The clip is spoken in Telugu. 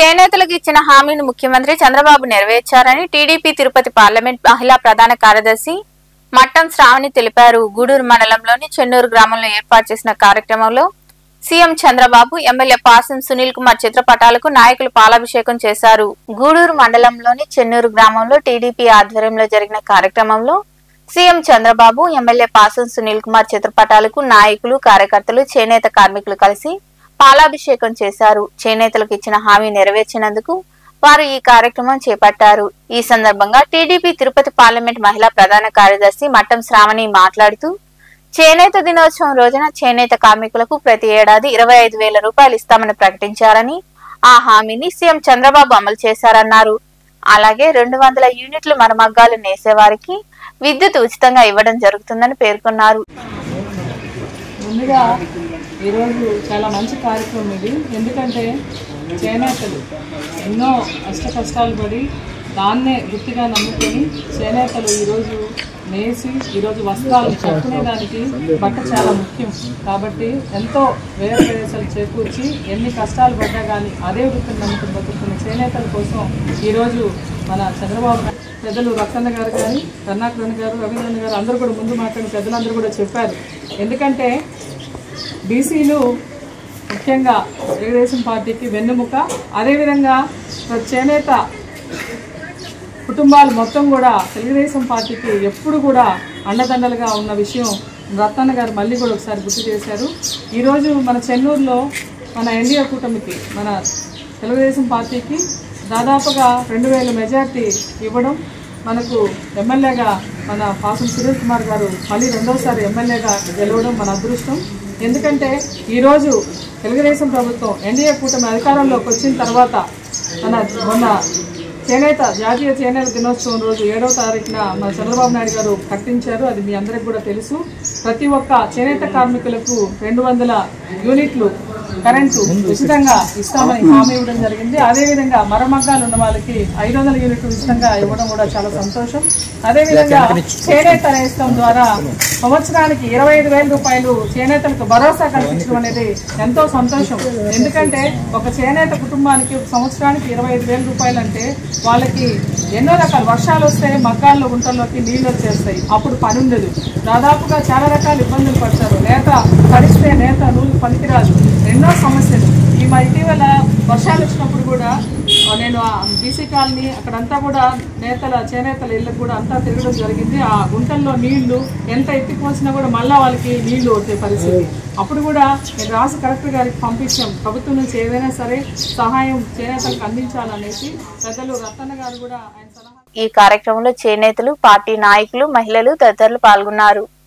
చేనేతలకు ఇచ్చిన హామీని ముఖ్యమంత్రి చంద్రబాబు నెరవేర్చారని టీడీపీ తిరుపతి పార్లమెంట్ మహిళా ప్రధాన కార్యదర్శి మట్టం శ్రావణి తెలిపారు. గూడూరు మండలంలోని చెన్నూరు గ్రామంలో ఏర్పాటు చేసిన కార్యక్రమంలో సీఎం చంద్రబాబు, ఎమ్మెల్యే పాసం సునీల్ కుమార్ చిత్రపటాలకు నాయకులు పాలాభిషేకం చేశారు. గూడూరు మండలంలోని చెన్నూరు గ్రామంలో టీడీపీ ఆధ్వర్యంలో జరిగిన కార్యక్రమంలో సీఎం చంద్రబాబు, ఎమ్మెల్యే పాసం సునీల్ కుమార్ చిత్రపటాలకు నాయకులు, కార్యకర్తలు, చేనేత కార్మికులు కలిసి పాలాభిషేకం చేశారు. చేనేతలకు ఇచ్చిన హామీ నెరవేర్చినందుకు వారు ఈ కార్యక్రమం చేపట్టారు. ఈ సందర్భంగా టీడీపీ తిరుపతి పార్లమెంట్ మహిళా ప్రధాన కార్యదర్శి మట్టం శ్రావణి మాట్లాడుతూ, చేనేత దినోత్సవం రోజున చేనేత కార్మికులకు ప్రతి ఏడాది 25,000 రూపాయలు ఇస్తామని ప్రకటించారని, ఆ హామీని సీఎం చంద్రబాబు అమలు చేశారన్నారు. అలాగే 200 యూనిట్లు మరమగ్గాలు నేసేవారికి విద్యుత్ ఉచితంగా ఇవ్వడం జరుగుతుందని పేర్కొన్నారు. ముందుగా ఈరోజు చాలా మంచి కార్యక్రమం ఇది. ఎందుకంటే చేనేతలు ఎన్నో కష్టాలు పడి దాన్నే వృత్తిగా నమ్ముకొని చేనేతలు ఈరోజు నేసి ఈరోజు వస్త్రాలు కట్టుకునేదానికి బట్ట చాలా ముఖ్యం. కాబట్టి ఎంతో వేరే ప్రదేశాలు చేకూర్చి ఎన్ని కష్టాలు పడ్డా కానీ అదే వృత్తిని నమ్ముకుని బతుకుతున్న చేనేతల కోసం ఈరోజు మన చంద్రబాబు పెద్దలు రత్తన్న గారు కానీ, కరుణాకరన్ గారు, రవీంద్రన్ గారు అందరూ కూడా ముందు మాట్లాడిన పెద్దలందరూ కూడా చెప్పారు. ఎందుకంటే బీసీలు ముఖ్యంగా తెలుగుదేశం పార్టీకి వెన్నెముక. అదేవిధంగా చేనేత కుటుంబాలు మొత్తం కూడా తెలుగుదేశం పార్టీకి ఎప్పుడు కూడా అండదండలుగా ఉన్న విషయం రత్తన్న గారు మళ్ళీ కూడా ఒకసారి గుర్తు చేశారు. ఈరోజు మన చెన్నూరులో మన ఎన్డీఏ కూటమికి, మన తెలుగుదేశం పార్టీకి దాదాపుగా 2,000 మెజార్టీ ఇవ్వడం, మనకు ఎమ్మెల్యేగా మన పాసం సునీల్ కుమార్ గారు మళ్ళీ రెండోసారి ఎమ్మెల్యేగా గెలవడం మన అదృష్టం. ఎందుకంటే ఈరోజు తెలుగుదేశం ప్రభుత్వం ఎన్డీఏ కూటమి అధికారంలోకి వచ్చిన తర్వాత మొన్న జాతీయ చేనేత దినోత్సవం రోజు 7వ తారీఖున మన చంద్రబాబు నాయుడు గారు ప్రకటించారు. అది మీ అందరికి కూడా తెలుసు. ప్రతి ఒక్క చేనేత కార్మికులకు 200 యూనిట్లు కరెంటు ఉచితంగా ఇస్తామని హామీ ఇవ్వడం జరిగింది. అదేవిధంగా మరమగ్గాలు ఉన్న వాళ్ళకి 500 యూనిట్లు ఉచితంగా ఇవ్వడం కూడా చాలా సంతోషం. అదేవిధంగా చేనేత నేస్తం ద్వారా సంవత్సరానికి 25,000 రూపాయలు చేనేతలకు భరోసా కల్పించడం అనేది ఎంతో సంతోషం. ఎందుకంటే ఒక చేనేత కుటుంబానికి సంవత్సరానికి 25,000 రూపాయలు అంటే వాళ్ళకి ఎన్నో రకాల వర్షాలు వస్తాయి, మగ్గాల్లో గుంటల్లోకి నీళ్ళు వచ్చేస్తాయి, అప్పుడు పని ఉండదు. దాదాపుగా చాలా రకాల ఇబ్బందులు పడతారు. నేత తడిస్తే నేత నూలు పనికిరాదు, ఎన్నో సమస్యలు. ఇటీవల వర్షాలు వచ్చినప్పుడు కూడా నేను బీసీ కాలనీ అక్కడంతా కూడా చేనేతల ఇళ్ళకు కూడా అంతా తిరగడం జరిగింది. ఆ గుంటల్లో నీళ్లు ఎంత ఎత్తిపోసినా కూడా మళ్ళీ వాళ్ళకి నీళ్లు వచ్చే పరిస్థితి. అప్పుడు కూడా నేను రాష్ట్ర కలెక్టర్ గారికి పంపించాం, ప్రభుత్వం నుంచి ఏదైనా సరే సహాయం చేనేతలకు అందించాలనేసి. పెద్దలు రత్తన్న గారు కూడా ఆయన సలహా. ఈ కార్యక్రమంలో చేనేతలు, పార్టీ నాయకులు, మహిళలు తదితరులు పాల్గొన్నారు.